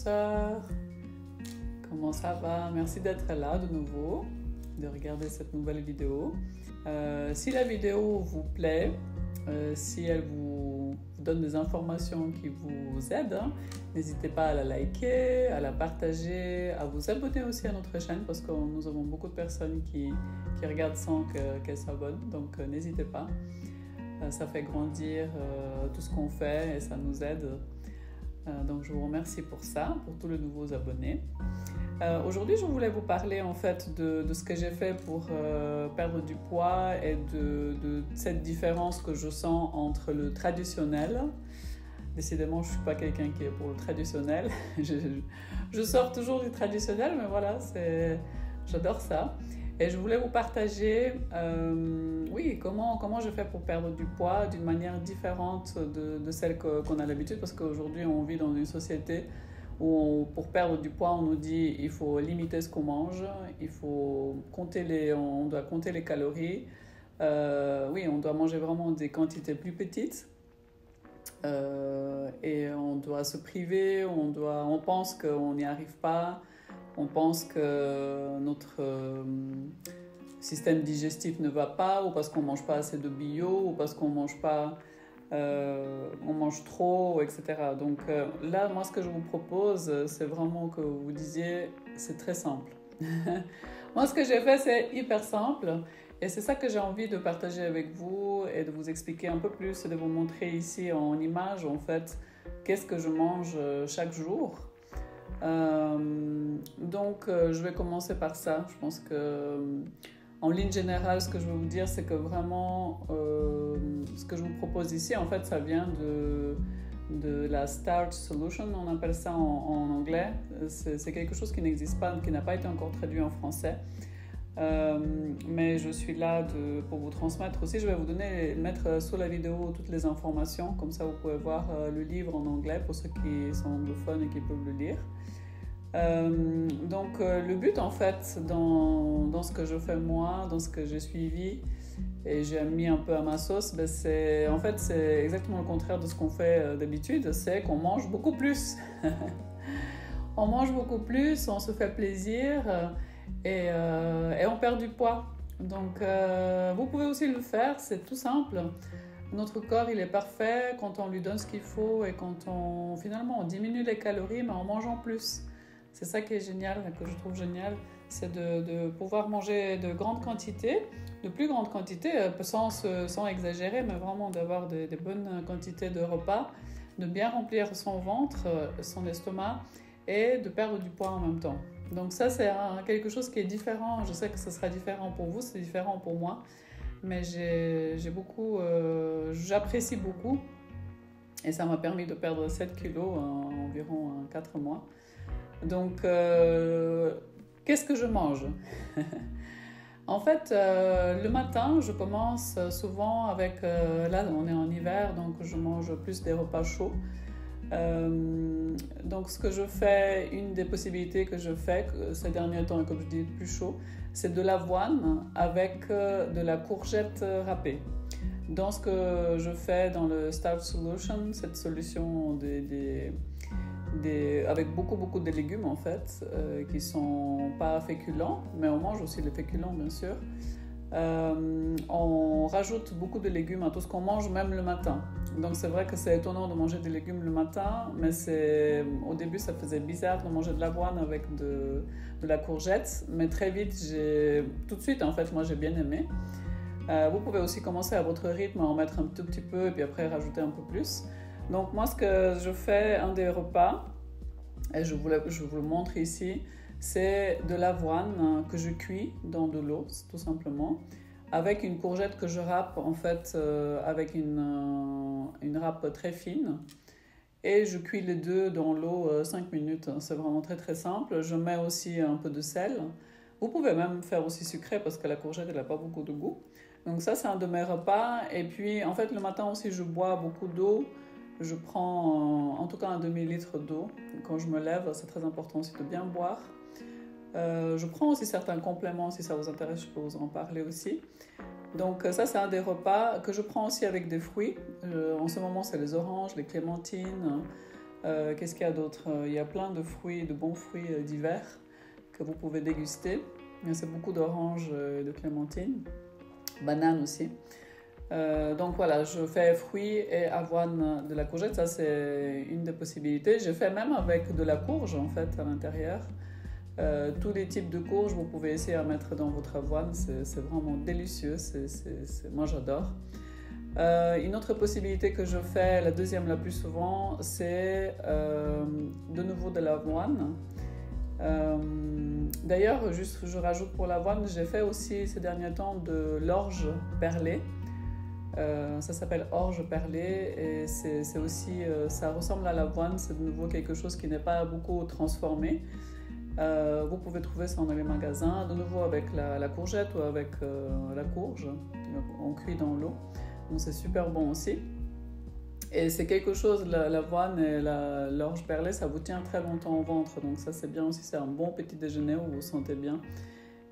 sœur, comment ça va? Merci d'être là de nouveau, de regarder cette nouvelle vidéo. Si la vidéo vous plaît, si elle vous donne des informations qui vous aident, n'hésitez pas à la liker, à la partager, à vous abonner aussi à notre chaîne parce que nous avons beaucoup de personnes qui regardent sans qu'elles s'abonnent, donc n'hésitez pas. Ça fait grandir tout ce qu'on fait et ça nous aide. Donc je vous remercie pour ça, pour tous les nouveaux abonnés. Aujourd'hui, je voulais vous parler en fait de ce que j'ai fait pour perdre du poids et de cette différence que je sens entre le traditionnel. Décidément, je ne suis pas quelqu'un qui est pour le traditionnel. Je sors toujours du traditionnel, mais voilà, j'adore ça. Et je voulais vous partager comment je fais pour perdre du poids d'une manière différente de celle qu'on a l'habitude, parce qu'aujourd'hui, on vit dans une société où pour perdre du poids, on nous dit il faut limiter ce qu'on mange, on doit compter les calories. On doit manger vraiment des quantités plus petites. Et on doit se priver, on pense qu'on n'y arrive pas, on pense que notre système digestif ne va pas, ou parce qu'on ne mange pas assez de bio, ou parce qu'on mange trop, etc. Donc là, moi, ce que je vous propose, c'est vraiment que vous disiez, c'est très simple. Moi, ce que j'ai fait, c'est hyper simple. Et c'est ça que j'ai envie de partager avec vous et de vous expliquer un peu plus et de vous montrer ici en image, en fait, qu'est-ce que je mange chaque jour. Je vais commencer par ça. Je pense que, en ligne générale, ce que je veux vous dire, c'est que vraiment, ce que je vous propose ici, en fait, ça vient de la Starch Solution, on appelle ça en anglais. C'est quelque chose qui n'existe pas, qui n'a pas été encore traduit en français. Mais je suis là pour vous transmettre aussi. Je vais vous mettre sous la vidéo toutes les informations, comme ça vous pouvez voir le livre en anglais pour ceux qui sont anglophones et qui peuvent le lire. Le but en fait dans ce que je fais moi, dans ce que j'ai suivi et j'ai mis un peu à ma sauce, c'est exactement le contraire de ce qu'on fait d'habitude, c'est qu'on mange beaucoup plus. On mange beaucoup plus, on se fait plaisir et on perd du poids. Donc vous pouvez aussi le faire, c'est tout simple. Notre corps il est parfait quand on lui donne ce qu'il faut et quand on diminue les calories mais en mangeant plus. C'est ça qui est génial, que je trouve génial, c'est de pouvoir manger de grandes quantités, de plus grandes quantités, sans exagérer, mais vraiment d'avoir des bonnes quantités de repas, de bien remplir son ventre, son estomac et de perdre du poids en même temps. Donc ça, c'est quelque chose qui est différent. Je sais que ce sera différent pour vous, c'est différent pour moi, mais j'apprécie beaucoup et ça m'a permis de perdre 7 kilos en environ 4 mois. Donc, qu'est-ce que je mange? En fait, le matin, je commence souvent avec... là, on est en hiver, donc je mange plus des repas chauds. Donc, ce que je fais, une des possibilités que je fais ces derniers temps, et comme je dis plus chaud, c'est de l'avoine avec de la courgette râpée. Dans ce que je fais dans le Starch Solution, cette solution avec beaucoup de légumes en fait, qui sont pas féculents, mais on mange aussi les féculents bien sûr. On rajoute beaucoup de légumes à tout ce qu'on mange, même le matin. Donc c'est vrai que c'est étonnant de manger des légumes le matin, mais au début ça faisait bizarre de manger de l'avoine avec de la courgette, mais très vite, tout de suite en fait, moi j'ai bien aimé. Vous pouvez aussi commencer à votre rythme, en mettre un tout petit peu et puis après rajouter un peu plus. Donc moi ce que je fais, un des repas, et je vous le montre ici, c'est de l'avoine que je cuis dans de l'eau, tout simplement, avec une courgette que je râpe en fait avec une râpe très fine. Et je cuis les deux dans l'eau 5 minutes, c'est vraiment très très simple. Je mets aussi un peu de sel. Vous pouvez même faire aussi sucré parce que la courgette elle n'a pas beaucoup de goût. Donc ça c'est un de mes repas. Et puis en fait le matin aussi je bois beaucoup d'eau. Je prends en tout cas un demi-litre d'eau. Quand je me lève, c'est très important aussi de bien boire. Je prends aussi certains compléments, si ça vous intéresse, je peux vous en parler aussi. Donc ça, c'est un des repas que je prends aussi avec des fruits. En ce moment, c'est les oranges, les clémentines, Qu'est-ce qu'il y a d'autre? Il y a plein de fruits, de bons fruits d'hiver que vous pouvez déguster. C'est beaucoup d'oranges et de clémentines, bananes aussi. Donc voilà, je fais fruits et avoine de la courgette, ça c'est une des possibilités. Je fais même avec de la courge en fait à l'intérieur. Tous les types de courges, vous pouvez essayer à mettre dans votre avoine, c'est vraiment délicieux, moi j'adore. Une autre possibilité que je fais, la deuxième la plus souvent, c'est de nouveau de l'avoine. D'ailleurs, juste je rajoute pour l'avoine, j'ai fait aussi ces derniers temps de l'orge perlée. Ça s'appelle orge perlée et c'est aussi, ça ressemble à l'avoine, c'est de nouveau quelque chose qui n'est pas beaucoup transformé. Vous pouvez trouver ça dans les magasins, de nouveau avec la courgette ou avec la courge, on cuit dans l'eau. Donc c'est super bon aussi. Et c'est quelque chose, l'avoine et l'orge perlée, ça vous tient très longtemps au ventre. Donc ça c'est bien aussi, c'est un bon petit déjeuner où vous vous sentez bien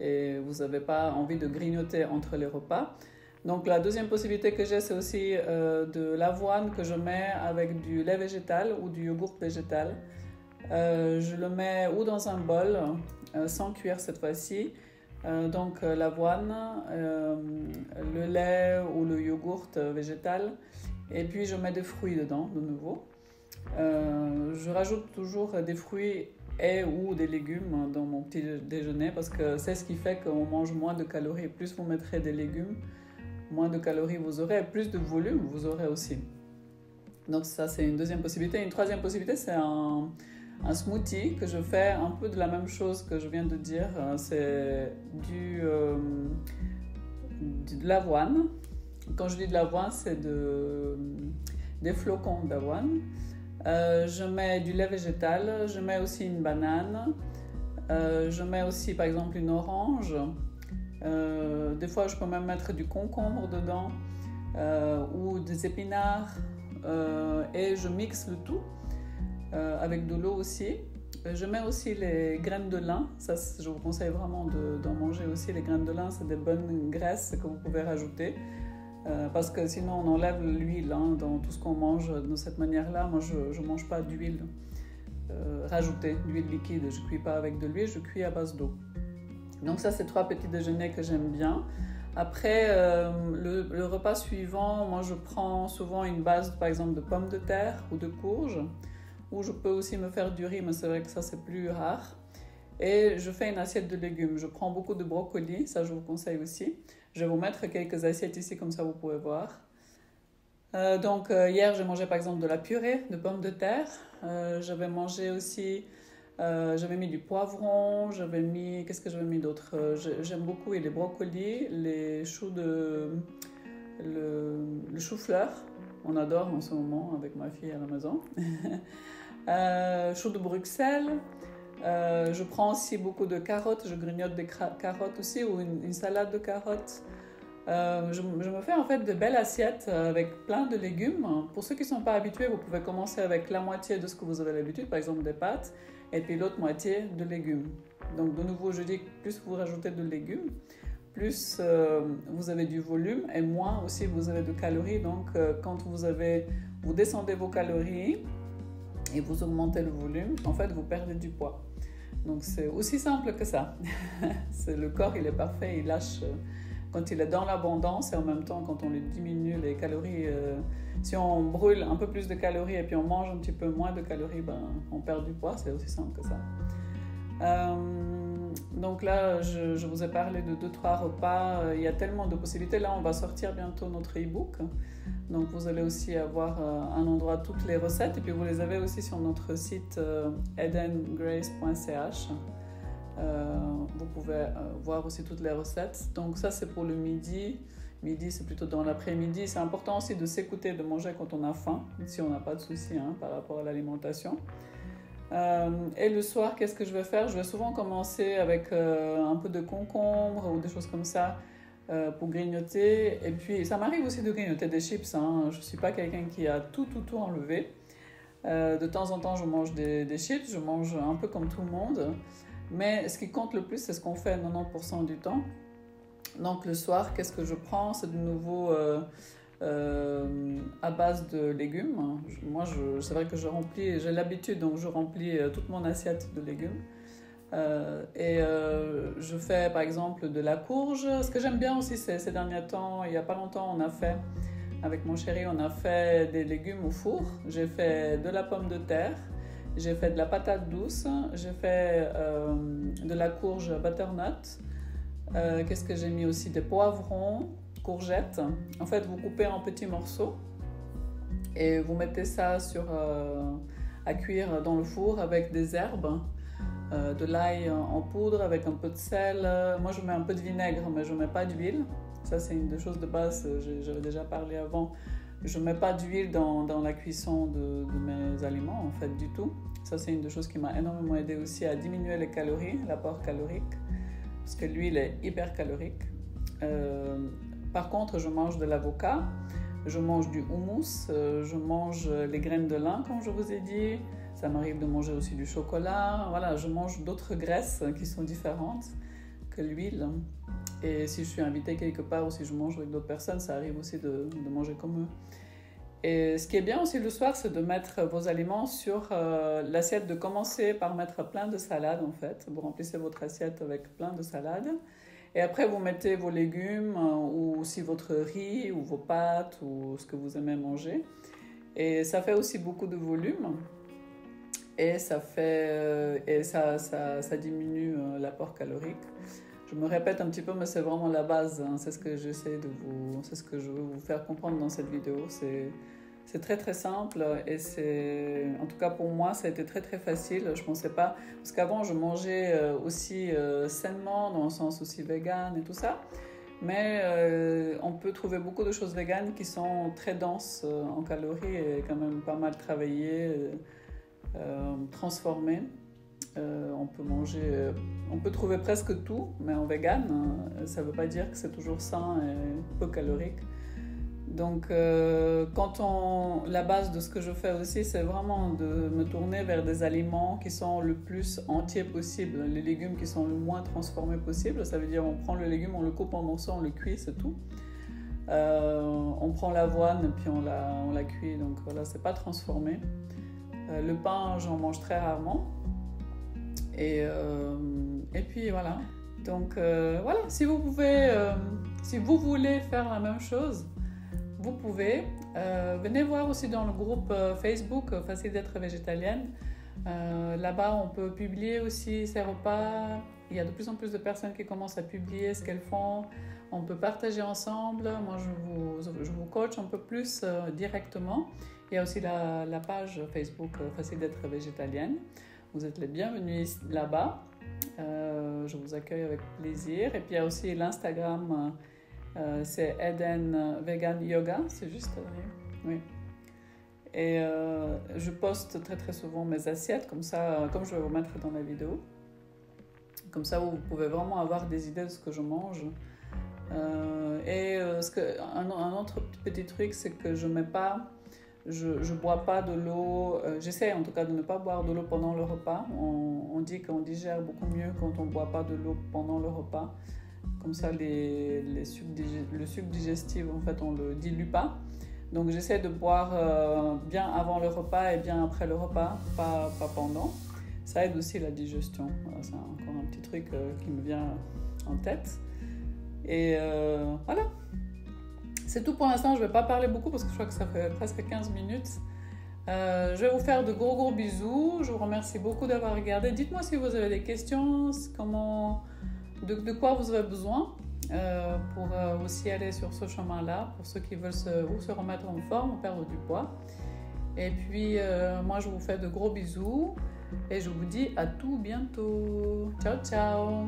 et vous n'avez pas envie de grignoter entre les repas. Donc la deuxième possibilité que j'ai, c'est aussi de l'avoine que je mets avec du lait végétal ou du yogourt végétal. Je le mets ou dans un bol, sans cuire cette fois-ci. Donc l'avoine, le lait ou le yogourt végétal. Et puis je mets des fruits dedans, de nouveau. Je rajoute toujours des fruits et ou des légumes dans mon petit déjeuner parce que c'est ce qui fait qu'on mange moins de calories. Plus vous mettrez des légumes, moins de calories vous aurez, plus de volume vous aurez aussi. Donc ça c'est une deuxième possibilité. Une troisième possibilité, c'est un smoothie que je fais un peu de la même chose que je viens de dire. C'est de l'avoine. Quand je dis de l'avoine, c'est des flocons d'avoine. Je mets du lait végétal, je mets aussi une banane, je mets aussi par exemple une orange. Des fois, je peux même mettre du concombre dedans ou des épinards et je mixe le tout avec de l'eau aussi. Je mets aussi les graines de lin. Ça, je vous conseille vraiment d'en manger aussi. Les graines de lin, c'est des bonnes graisses que vous pouvez rajouter parce que sinon on enlève l'huile dans tout ce qu'on mange de cette manière-là. Moi, je ne mange pas d'huile rajoutée, d'huile liquide. Je ne cuis pas avec de l'huile, je cuis à base d'eau. Donc ça, c'est 3 petits déjeuners que j'aime bien. Après, le repas suivant, moi je prends souvent une base par exemple de pommes de terre ou de courges, ou je peux aussi me faire du riz, mais c'est vrai que ça c'est plus rare. Et je fais une assiette de légumes. Je prends beaucoup de brocolis, ça je vous conseille aussi. Je vais vous mettre quelques assiettes ici, comme ça vous pouvez voir. Donc hier j'ai mangé par exemple de la purée de pommes de terre. J'avais mangé aussi... j'avais mis du poivron, qu'est-ce que j'avais mis d'autre? J'aime beaucoup les brocolis, les choux le chou-fleur, on adore en ce moment avec ma fille à la maison. Choux de Bruxelles, je prends aussi beaucoup de carottes, je grignote des carottes aussi ou une salade de carottes. Je me fais en fait de belles assiettes avec plein de légumes. Pour ceux qui ne sont pas habitués, vous pouvez commencer avec la moitié de ce que vous avez l'habitude, par exemple des pâtes, et puis l'autre moitié de légumes. Donc de nouveau, je dis que plus vous rajoutez de légumes, plus vous avez du volume et moins aussi vous avez de calories. Donc quand vous descendez vos calories et vous augmentez le volume, en fait vous perdez du poids. Donc c'est aussi simple que ça. Le corps il est parfait, il lâche quand il est dans l'abondance et en même temps quand on lui diminue les calories. Si on brûle un peu plus de calories et puis on mange un petit peu moins de calories, on perd du poids, c'est aussi simple que ça. Donc là, je vous ai parlé de 2-3 repas. Il y a tellement de possibilités. Là, on va sortir bientôt notre e-book. Donc vous allez aussi avoir un endroit toutes les recettes. Et puis vous les avez aussi sur notre site edengrace.ch. Vous pouvez voir aussi toutes les recettes. Donc ça, c'est pour le midi. Midi, c'est plutôt dans l'après-midi. C'est important aussi de s'écouter, de manger quand on a faim, si on n'a pas de soucis par rapport à l'alimentation. Et le soir, qu'est-ce que je vais faire? Je vais souvent commencer avec un peu de concombre ou des choses comme ça pour grignoter. Et puis, ça m'arrive aussi de grignoter des chips. Je ne suis pas quelqu'un qui a tout enlevé. De temps en temps, je mange des chips. Je mange un peu comme tout le monde. Mais ce qui compte le plus, c'est ce qu'on fait 90% du temps. Donc le soir, qu'est-ce que je prends? C'est de nouveau à base de légumes. Moi, c'est vrai que je remplis, j'ai l'habitude, donc je remplis toute mon assiette de légumes. Je fais par exemple de la courge. Ce que j'aime bien aussi, c'est ces derniers temps, il n'y a pas longtemps, avec mon chéri, on a fait des légumes au four. J'ai fait de la pomme de terre, j'ai fait de la patate douce, j'ai fait de la courge butternut. Qu'est-ce que j'ai mis aussi? Des poivrons, courgettes. En fait, vous coupez en petits morceaux et vous mettez ça à cuire dans le four avec des herbes, de l'ail en poudre avec un peu de sel. Moi, je mets un peu de vinaigre, mais je ne mets pas d'huile. Ça, c'est une des choses de base, j'avais déjà parlé avant. Je ne mets pas d'huile dans la cuisson de mes aliments, en fait, du tout. Ça, c'est une des choses qui m'a énormément aidé aussi à diminuer les calories, l'apport calorique, parce que l'huile est hyper calorique. Par contre, je mange de l'avocat, je mange du houmous, je mange les graines de lin, comme je vous ai dit. Ça m'arrive de manger aussi du chocolat. Voilà, je mange d'autres graisses qui sont différentes que l'huile. Et si je suis invitée quelque part ou si je mange avec d'autres personnes, ça arrive aussi de manger comme eux. Et ce qui est bien aussi le soir, c'est de mettre vos aliments sur l'assiette, de commencer par mettre plein de salades en fait. Vous remplissez votre assiette avec plein de salades. Et après, vous mettez vos légumes ou aussi votre riz ou vos pâtes ou ce que vous aimez manger. Et ça fait aussi beaucoup de volume. Et ça diminue l'apport calorique. Je me répète un petit peu, mais c'est vraiment la base. Hein. C'est ce que c'est ce que je veux vous faire comprendre dans cette vidéo. C'est très très simple et en tout cas pour moi, ça a été très très facile. Je pensais pas, parce qu'avant je mangeais aussi sainement, dans le sens aussi vegan et tout ça. Mais on peut trouver beaucoup de choses véganes qui sont très denses en calories et quand même pas mal travaillées. Transformé. On peut trouver presque tout, mais en vegan, ça ne veut pas dire que c'est toujours sain et peu calorique. Donc, la base de ce que je fais aussi, c'est vraiment de me tourner vers des aliments qui sont le plus entiers possible, les légumes qui sont le moins transformés possible. Ça veut dire on prend le légume, on le coupe en morceaux, on le cuit, c'est tout. On prend l'avoine et puis on la cuit, donc voilà, c'est pas transformé. Le pain, j'en mange très rarement. Et puis voilà. Donc voilà, si vous voulez faire la même chose, vous pouvez. Venez voir aussi dans le groupe Facebook Facile d'être végétalienne. Là-bas, on peut publier aussi ses repas. Il y a de plus en plus de personnes qui commencent à publier ce qu'elles font. On peut partager ensemble. Moi, je vous coach un peu plus directement. Il y a aussi la page Facebook Facile d'être végétalienne. Vous êtes les bienvenus là-bas. Je vous accueille avec plaisir. Et puis il y a aussi l'Instagram, c'est Eden Vegan Yoga, c'est juste, oui. Et je poste très très souvent mes assiettes, comme ça, comme je vais vous mettre dans la vidéo. Comme ça, vous pouvez vraiment avoir des idées de ce que je mange. Un autre petit truc, c'est que je bois pas de l'eau. J'essaie en tout cas de ne pas boire de l'eau pendant le repas. On dit qu'on digère beaucoup mieux quand on ne boit pas de l'eau pendant le repas. Comme ça, le sucre digestif, en fait, on ne le dilue pas. Donc j'essaie de boire bien avant le repas et bien après le repas, pas pendant. Ça aide aussi la digestion. Voilà, c'est encore un petit truc qui me vient en tête. Et voilà. C'est tout pour l'instant, je ne vais pas parler beaucoup parce que je crois que ça fait presque 15 minutes. Je vais vous faire de gros bisous. Je vous remercie beaucoup d'avoir regardé. Dites-moi si vous avez des questions, de quoi vous avez besoin pour aussi aller sur ce chemin-là, pour ceux qui veulent se remettre en forme ou perdre du poids. Et puis, moi, je vous fais de gros bisous et je vous dis à tout bientôt. Ciao, ciao!